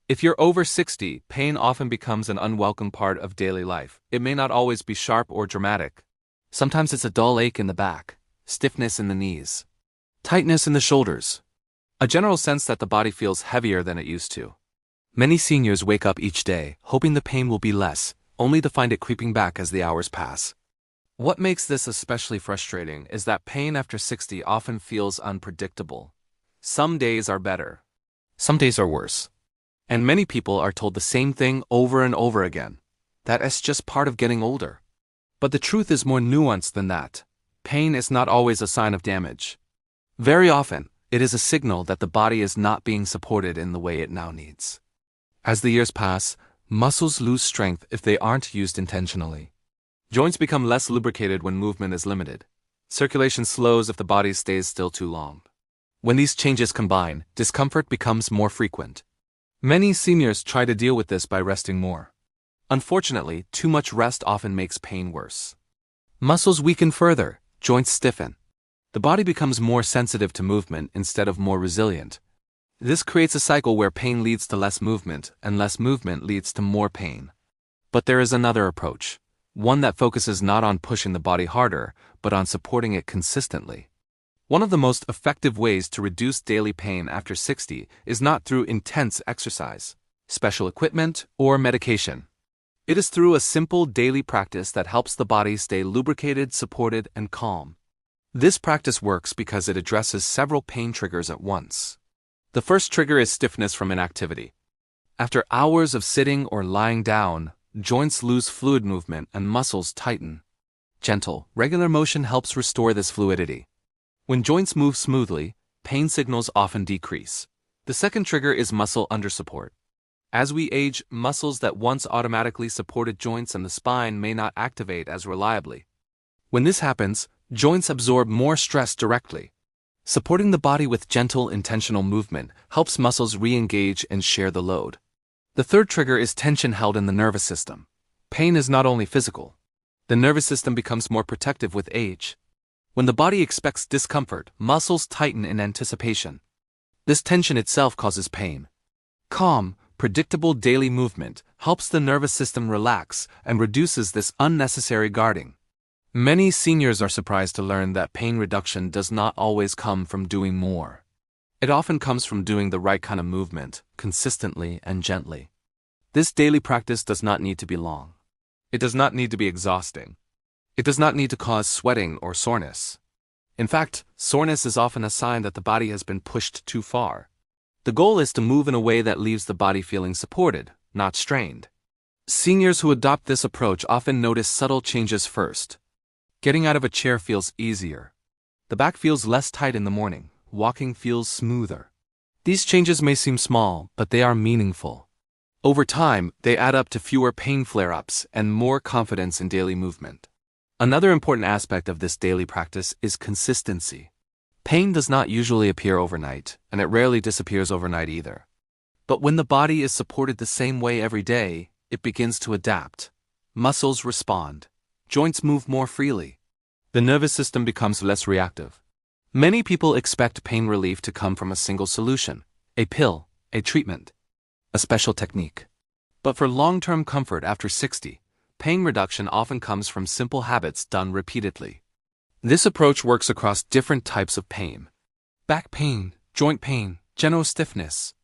If you're over 60, pain often becomes an unwelcome part of daily life. It may not always be sharp or dramatic. Sometimes it's a dull ache in the back, stiffness in the knees, tightness in the shoulders, a general sense that the body feels heavier than it used to. Many seniors wake up each day hoping the pain will be less, only to find it creeping back as the hours pass. What makes this especially frustrating is that pain after 60 often feels unpredictable. Some days are better. Some days are worse. And many people are told the same thing over and over again, that it's just part of getting older. But the truth is more nuanced than that. Pain is not always a sign of damage. Very often, it is a signal that the body is not being supported in the way it now needs. As the years pass, muscles lose strength if they aren't used intentionally. Joints become less lubricated when movement is limited. Circulation slows if the body stays still too long. When these changes combine, discomfort becomes more frequent. Many seniors try to deal with this by resting more. Unfortunately, too much rest often makes pain worse. Muscles weaken further, joints stiffen. The body becomes more sensitive to movement instead of more resilient. This creates a cycle where pain leads to less movement, and less movement leads to more pain. But there is another approach, one that focuses not on pushing the body harder, but on supporting it consistently. One of the most effective ways to reduce daily pain after 60 is not through intense exercise, special equipment, or medication. It is through a simple daily practice that helps the body stay lubricated, supported, and calm. This practice works because it addresses several pain triggers at once. The first trigger is stiffness from inactivity. After hours of sitting or lying down, joints lose fluid movement and muscles tighten. Gentle, regular motion helps restore this fluidity. When joints move smoothly, pain signals often decrease. The second trigger is muscle undersupport. As we age, muscles that once automatically supported joints and the spine may not activate as reliably. When this happens, joints absorb more stress directly. Supporting the body with gentle, intentional movement helps muscles re-engage and share the load. The third trigger is tension held in the nervous system. Pain is not only physical. The nervous system becomes more protective with age. When the body expects discomfort, muscles tighten in anticipation. This tension itself causes pain. Calm, predictable daily movement helps the nervous system relax and reduces this unnecessary guarding. Many seniors are surprised to learn that pain reduction does not always come from doing more. It often comes from doing the right kind of movement, consistently and gently. This daily practice does not need to be long. It does not need to be exhausting. It does not need to cause sweating or soreness. In fact, soreness is often a sign that the body has been pushed too far. The goal is to move in a way that leaves the body feeling supported, not strained. Seniors who adopt this approach often notice subtle changes first. Getting out of a chair feels easier. The back feels less tight in the morning. Walking feels smoother. These changes may seem small, but they are meaningful. Over time, they add up to fewer pain flare-ups and more confidence in daily movement. Another important aspect of this daily practice is consistency. Pain does not usually appear overnight, and it rarely disappears overnight either. But when the body is supported the same way every day, it begins to adapt. Muscles respond. Joints move more freely. The nervous system becomes less reactive. Many people expect pain relief to come from a single solution, a pill, a treatment, a special technique. But for long-term comfort after 60, pain reduction often comes from simple habits done repeatedly. This approach works across different types of pain: back pain, joint pain, general stiffness.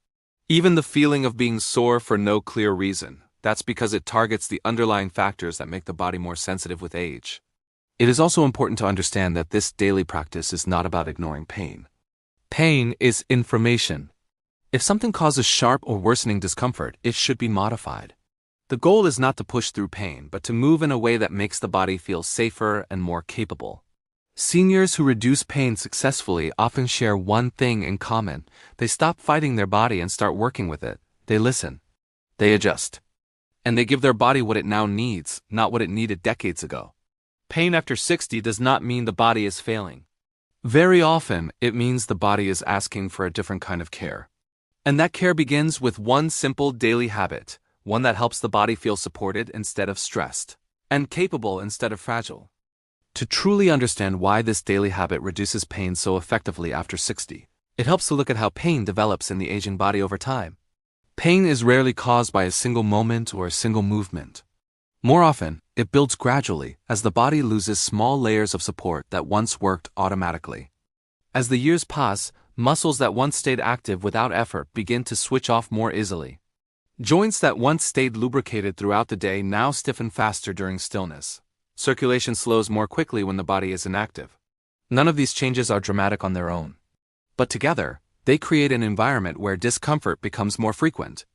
Even the feeling of being sore for no clear reason. That's because it targets the underlying factors that make the body more sensitive with age. It is also important to understand that this daily practice is not about ignoring pain. Pain is information. If something causes sharp or worsening discomfort, it should be modified. The goal is not to push through pain, but to move in a way that makes the body feel safer and more capable. Seniors who reduce pain successfully often share one thing in common. They stop fighting their body and start working with it. They listen. They adjust. And they give their body what it now needs, not what it needed decades ago. Pain after 60 does not mean the body is failing. Very often, it means the body is asking for a different kind of care. And that care begins with one simple daily habit, one that helps the body feel supported instead of stressed, and capable instead of fragile. To truly understand why this daily habit reduces pain so effectively after 60, it helps to look at how pain develops in the aging body over time. Pain is rarely caused by a single moment or a single movement. More often, it builds gradually as the body loses small layers of support that once worked automatically. As the years pass, muscles that once stayed active without effort begin to switch off more easily. Joints that once stayed lubricated throughout the day now stiffen faster during stillness. Circulation slows more quickly when the body is inactive. None of these changes are dramatic on their own. But together, they create an environment where discomfort becomes more frequent.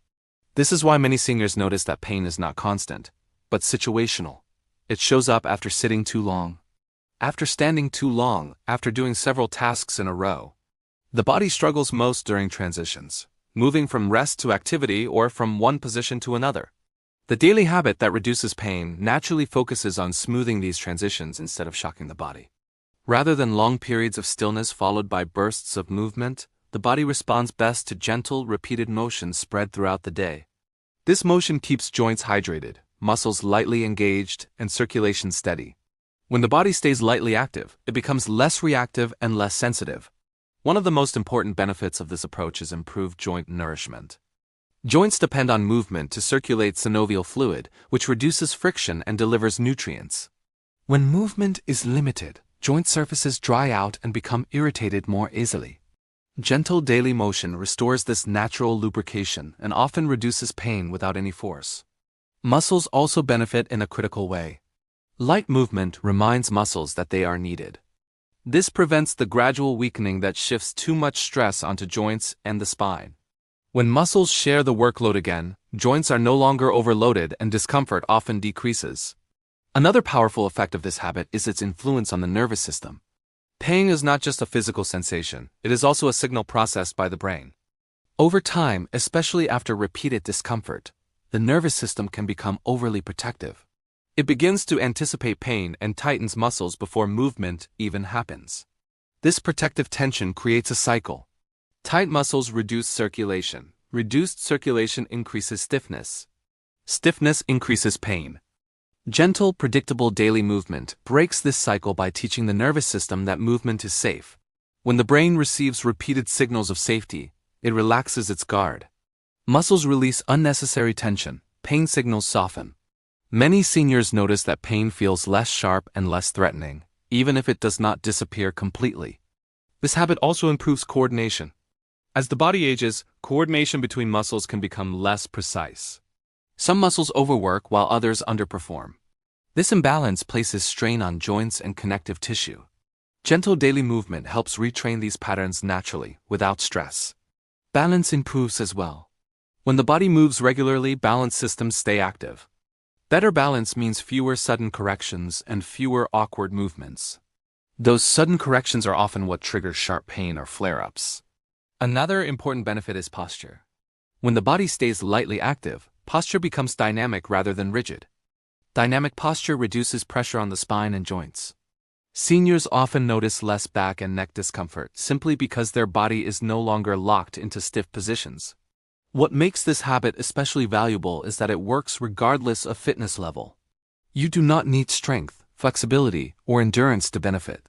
This is why many seniors notice that pain is not constant, but situational. It shows up after sitting too long, after standing too long, after doing several tasks in a row. The body struggles most during transitions, moving from rest to activity or from one position to another. The daily habit that reduces pain naturally focuses on smoothing these transitions instead of shocking the body. Rather than long periods of stillness followed by bursts of movement, the body responds best to gentle, repeated motion spread throughout the day. This motion keeps joints hydrated, muscles lightly engaged, and circulation steady. When the body stays lightly active, it becomes less reactive and less sensitive. One of the most important benefits of this approach is improved joint nourishment. Joints depend on movement to circulate synovial fluid, which reduces friction and delivers nutrients. When movement is limited, joint surfaces dry out and become irritated more easily. Gentle daily motion restores this natural lubrication and often reduces pain without any force. Muscles also benefit in a critical way. Light movement reminds muscles that they are needed. This prevents the gradual weakening that shifts too much stress onto joints and the spine. When muscles share the workload again, joints are no longer overloaded and discomfort often decreases. Another powerful effect of this habit is its influence on the nervous system. Pain is not just a physical sensation, it is also a signal processed by the brain. Over time, especially after repeated discomfort, the nervous system can become overly protective. It begins to anticipate pain and tightens muscles before movement even happens. This protective tension creates a cycle. Tight muscles reduce circulation. Reduced circulation increases stiffness. Stiffness increases pain. Gentle, predictable daily movement breaks this cycle by teaching the nervous system that movement is safe. When the brain receives repeated signals of safety, it relaxes its guard. Muscles release unnecessary tension, pain signals soften. Many seniors notice that pain feels less sharp and less threatening, even if it does not disappear completely. This habit also improves coordination. As the body ages, coordination between muscles can become less precise. Some muscles overwork while others underperform. This imbalance places strain on joints and connective tissue. Gentle daily movement helps retrain these patterns naturally, without stress. Balance improves as well. When the body moves regularly, balance systems stay active. Better balance means fewer sudden corrections and fewer awkward movements. Those sudden corrections are often what triggers sharp pain or flare-ups. Another important benefit is posture. When the body stays lightly active, posture becomes dynamic rather than rigid. Dynamic posture reduces pressure on the spine and joints. Seniors often notice less back and neck discomfort simply because their body is no longer locked into stiff positions. What makes this habit especially valuable is that it works regardless of fitness level. You do not need strength, flexibility, or endurance to benefit.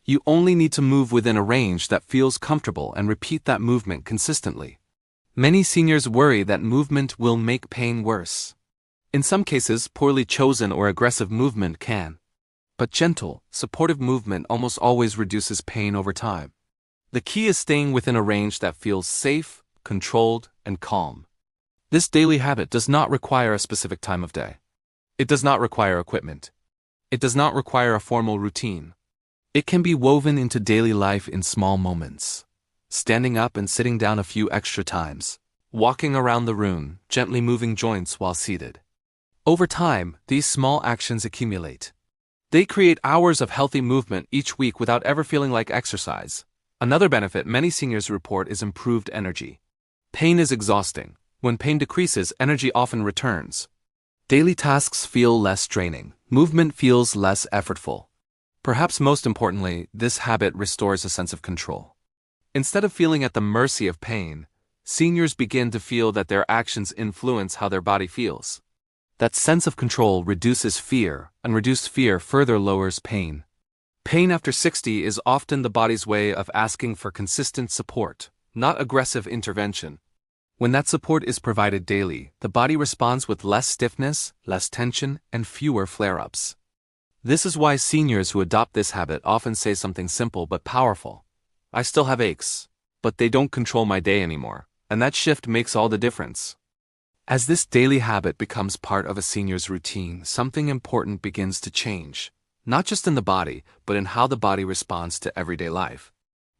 You only need to move within a range that feels comfortable and repeat that movement consistently. Many seniors worry that movement will make pain worse. In some cases, poorly chosen or aggressive movement can. But gentle, supportive movement almost always reduces pain over time. The key is staying within a range that feels safe, controlled, and calm. This daily habit does not require a specific time of day. It does not require equipment. It does not require a formal routine. It can be woven into daily life in small moments. Standing up and sitting down a few extra times. Walking around the room, gently moving joints while seated. Over time, these small actions accumulate. They create hours of healthy movement each week without ever feeling like exercise. Another benefit many seniors report is improved energy. Pain is exhausting. When pain decreases, energy often returns. Daily tasks feel less draining. Movement feels less effortful. Perhaps most importantly, this habit restores a sense of control. Instead of feeling at the mercy of pain, seniors begin to feel that their actions influence how their body feels. That sense of control reduces fear, and reduced fear further lowers pain. Pain after 60 is often the body's way of asking for consistent support, not aggressive intervention. When that support is provided daily, the body responds with less stiffness, less tension, and fewer flare-ups. This is why seniors who adopt this habit often say something simple but powerful. I still have aches, but they don't control my day anymore, and that shift makes all the difference. As this daily habit becomes part of a senior's routine, something important begins to change, not just in the body, but in how the body responds to everyday life.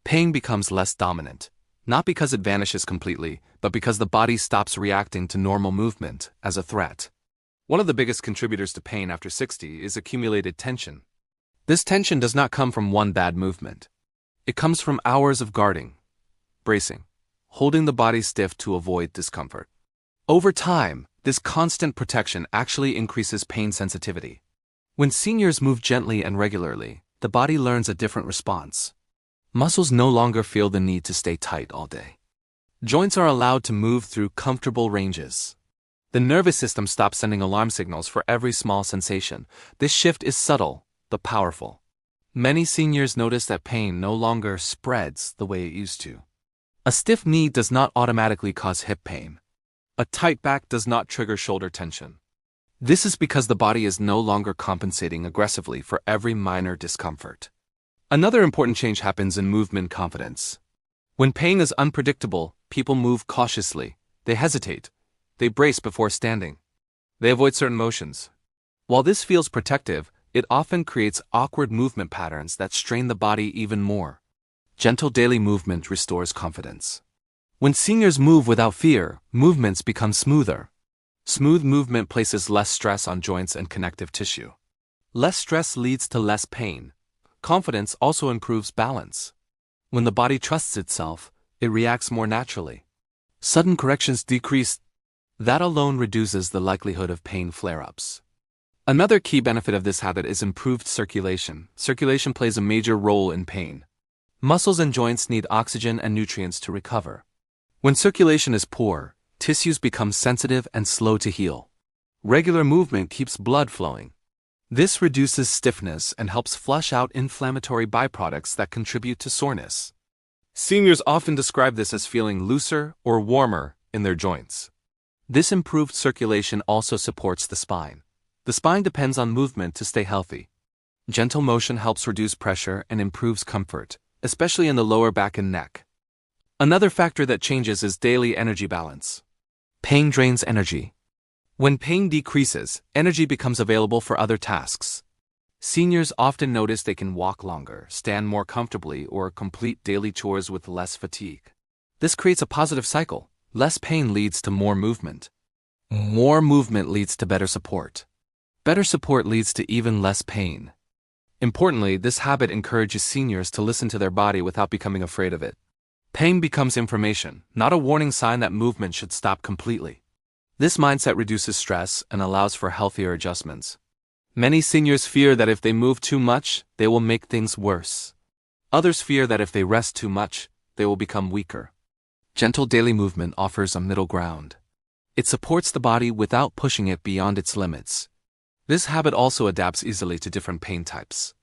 Pain becomes less dominant, not because it vanishes completely, but because the body stops reacting to normal movement as a threat. One of the biggest contributors to pain after 60 is accumulated tension. This tension does not come from one bad movement. It comes from hours of guarding, bracing, holding the body stiff to avoid discomfort. Over time, this constant protection actually increases pain sensitivity. When seniors move gently and regularly, the body learns a different response. Muscles no longer feel the need to stay tight all day. Joints are allowed to move through comfortable ranges. The nervous system stops sending alarm signals for every small sensation. This shift is subtle, but powerful. Many seniors notice that pain no longer spreads the way it used to. A stiff knee does not automatically cause hip pain. A tight back does not trigger shoulder tension. This is because the body is no longer compensating aggressively for every minor discomfort. Another important change happens in movement confidence. When pain is unpredictable, people move cautiously. They hesitate. They brace before standing. They avoid certain motions. While this feels protective, it often creates awkward movement patterns that strain the body even more. Gentle daily movement restores confidence. When seniors move without fear, movements become smoother. Smooth movement places less stress on joints and connective tissue. Less stress leads to less pain. Confidence also improves balance. When the body trusts itself, it reacts more naturally. Sudden corrections decrease. That alone reduces the likelihood of pain flare-ups. Another key benefit of this habit is improved circulation. Circulation plays a major role in pain. Muscles and joints need oxygen and nutrients to recover. When circulation is poor, tissues become sensitive and slow to heal. Regular movement keeps blood flowing. This reduces stiffness and helps flush out inflammatory byproducts that contribute to soreness. Seniors often describe this as feeling looser or warmer in their joints. This improved circulation also supports the spine. The spine depends on movement to stay healthy. Gentle motion helps reduce pressure and improves comfort, especially in the lower back and neck. Another factor that changes is daily energy balance. Pain drains energy. When pain decreases, energy becomes available for other tasks. Seniors often notice they can walk longer, stand more comfortably, or complete daily chores with less fatigue. This creates a positive cycle. Less pain leads to more movement. More movement leads to better support. Better support leads to even less pain. Importantly, this habit encourages seniors to listen to their body without becoming afraid of it. Pain becomes information, not a warning sign that movement should stop completely. This mindset reduces stress and allows for healthier adjustments. Many seniors fear that if they move too much, they will make things worse. Others fear that if they rest too much, they will become weaker. Gentle daily movement offers a middle ground. It supports the body without pushing it beyond its limits. This habit also adapts easily to different pain types.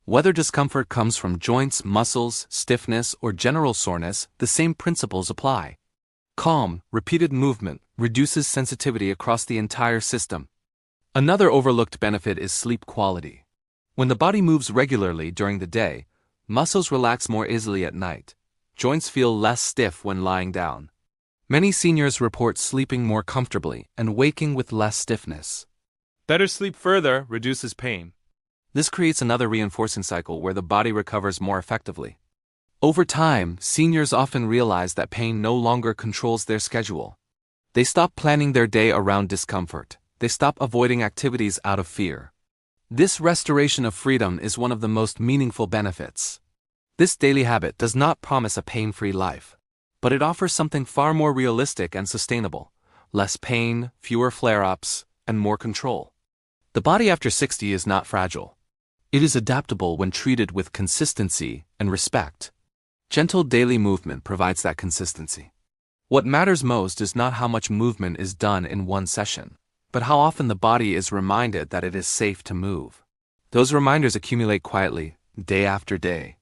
Whether discomfort comes from joints, muscles, stiffness, or general soreness, the same principles apply. Calm, repeated movement reduces sensitivity across the entire system. Another overlooked benefit is sleep quality. When the body moves regularly during the day, muscles relax more easily at night. Joints feel less stiff when lying down. Many seniors report sleeping more comfortably and waking with less stiffness. Better sleep further reduces pain. This creates another reinforcing cycle where the body recovers more effectively. Over time, seniors often realize that pain no longer controls their schedule. They stop planning their day around discomfort. They stop avoiding activities out of fear. This restoration of freedom is one of the most meaningful benefits. This daily habit does not promise a pain-free life, but it offers something far more realistic and sustainable: less pain, fewer flare-ups, and more control. The body after 60 is not fragile. It is adaptable when treated with consistency and respect. Gentle daily movement provides that consistency. What matters most is not how much movement is done in one session, but how often the body is reminded that it is safe to move. Those reminders accumulate quietly, day after day.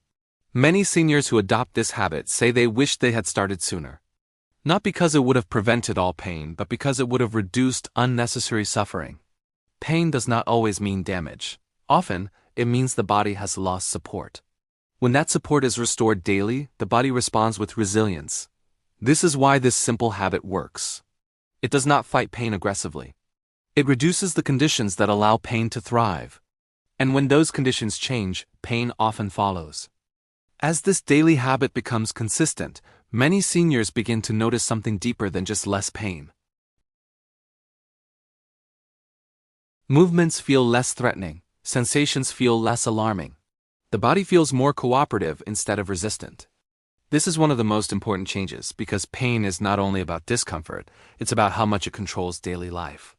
Many seniors who adopt this habit say they wish they had started sooner. Not because it would have prevented all pain, but because it would have reduced unnecessary suffering. Pain does not always mean damage. Often, it means the body has lost support. When that support is restored daily, the body responds with resilience. This is why this simple habit works. It does not fight pain aggressively. It reduces the conditions that allow pain to thrive. And when those conditions change, pain often follows. As this daily habit becomes consistent, many seniors begin to notice something deeper than just less pain. Movements feel less threatening. Sensations feel less alarming. The body feels more cooperative instead of resistant. This is one of the most important changes because pain is not only about discomfort, it's about how much it controls daily life.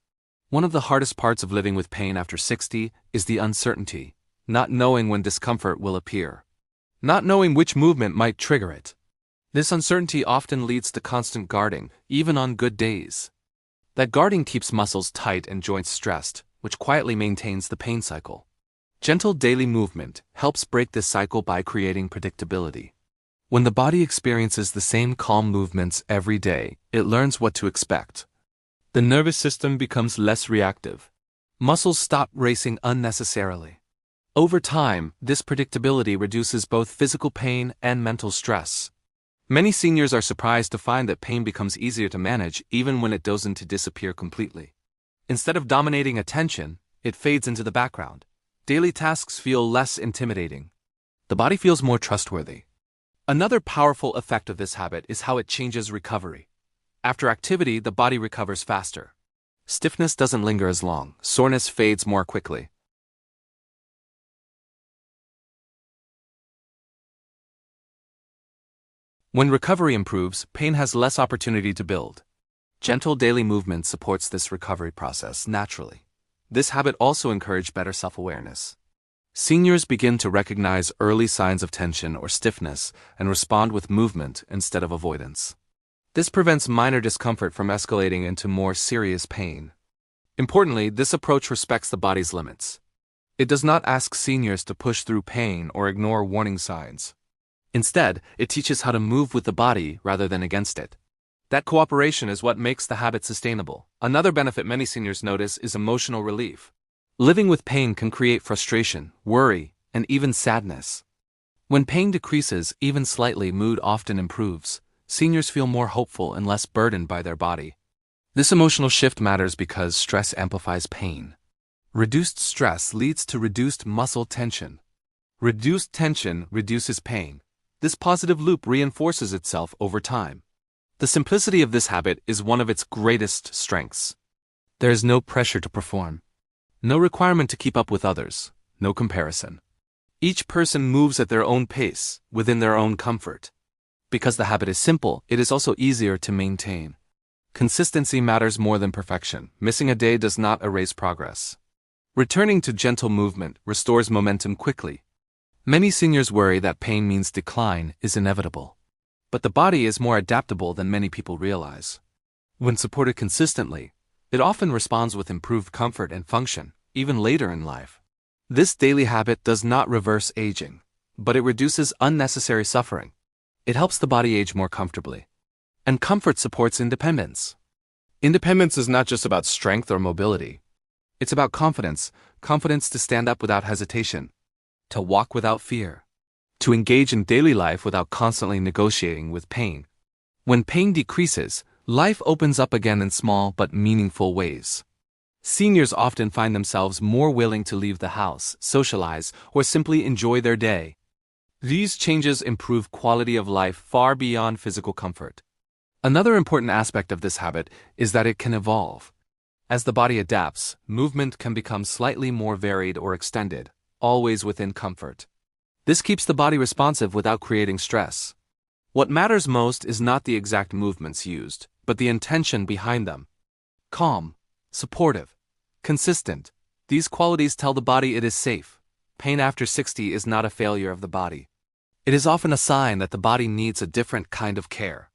One of the hardest parts of living with pain after 60 is the uncertainty, not knowing when discomfort will appear, not knowing which movement might trigger it. This uncertainty often leads to constant guarding, even on good days. That guarding keeps muscles tight and joints stressed, which quietly maintains the pain cycle. Gentle daily movement helps break this cycle by creating predictability. When the body experiences the same calm movements every day, it learns what to expect. The nervous system becomes less reactive. Muscles stop racing unnecessarily. Over time, this predictability reduces both physical pain and mental stress. Many seniors are surprised to find that pain becomes easier to manage even when it doesn't disappear completely. Instead of dominating attention, it fades into the background. Daily tasks feel less intimidating. The body feels more trustworthy. Another powerful effect of this habit is how it changes recovery. After activity, the body recovers faster. Stiffness doesn't linger as long, soreness fades more quickly. When recovery improves, pain has less opportunity to build. Gentle daily movement supports this recovery process naturally. This habit also encourages better self-awareness. Seniors begin to recognize early signs of tension or stiffness and respond with movement instead of avoidance. This prevents minor discomfort from escalating into more serious pain. Importantly, this approach respects the body's limits. It does not ask seniors to push through pain or ignore warning signs. Instead, it teaches how to move with the body rather than against it. That cooperation is what makes the habit sustainable. Another benefit many seniors notice is emotional relief. Living with pain can create frustration, worry, and even sadness. When pain decreases, even slightly, mood often improves. Seniors feel more hopeful and less burdened by their body. This emotional shift matters because stress amplifies pain. Reduced stress leads to reduced muscle tension. Reduced tension reduces pain. This positive loop reinforces itself over time. The simplicity of this habit is one of its greatest strengths. There is no pressure to perform. No requirement to keep up with others. No comparison. Each person moves at their own pace, within their own comfort. Because the habit is simple, it is also easier to maintain. Consistency matters more than perfection. Missing a day does not erase progress. Returning to gentle movement restores momentum quickly. Many seniors worry that pain means decline is inevitable. But the body is more adaptable than many people realize. When supported consistently, it often responds with improved comfort and function, even later in life. This daily habit does not reverse aging, but it reduces unnecessary suffering. It helps the body age more comfortably. And comfort supports independence. Independence is not just about strength or mobility. It's about confidence, confidence to stand up without hesitation, to walk without fear, to engage in daily life without constantly negotiating with pain. When pain decreases, life opens up again in small but meaningful ways. Seniors often find themselves more willing to leave the house, socialize, or simply enjoy their day. These changes improve quality of life far beyond physical comfort. Another important aspect of this habit is that it can evolve. As the body adapts, movement can become slightly more varied or extended, always within comfort. This keeps the body responsive without creating stress. What matters most is not the exact movements used, but the intention behind them. Calm, supportive, consistent. These qualities tell the body it is safe. Pain after 60 is not a failure of the body. It is often a sign that the body needs a different kind of care.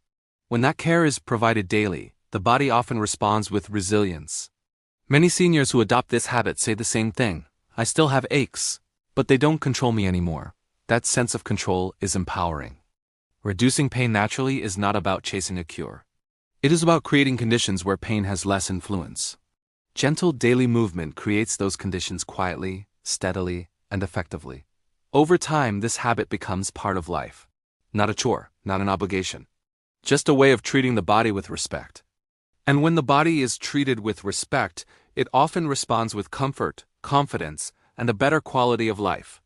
When that care is provided daily, the body often responds with resilience. Many seniors who adopt this habit say the same thing. I still have aches, but they don't control me anymore. That sense of control is empowering. Reducing pain naturally is not about chasing a cure. It is about creating conditions where pain has less influence. Gentle daily movement creates those conditions quietly, steadily, and effectively. Over time, this habit becomes part of life. Not a chore, not an obligation. Just a way of treating the body with respect. And when the body is treated with respect, it often responds with comfort, confidence, and a better quality of life.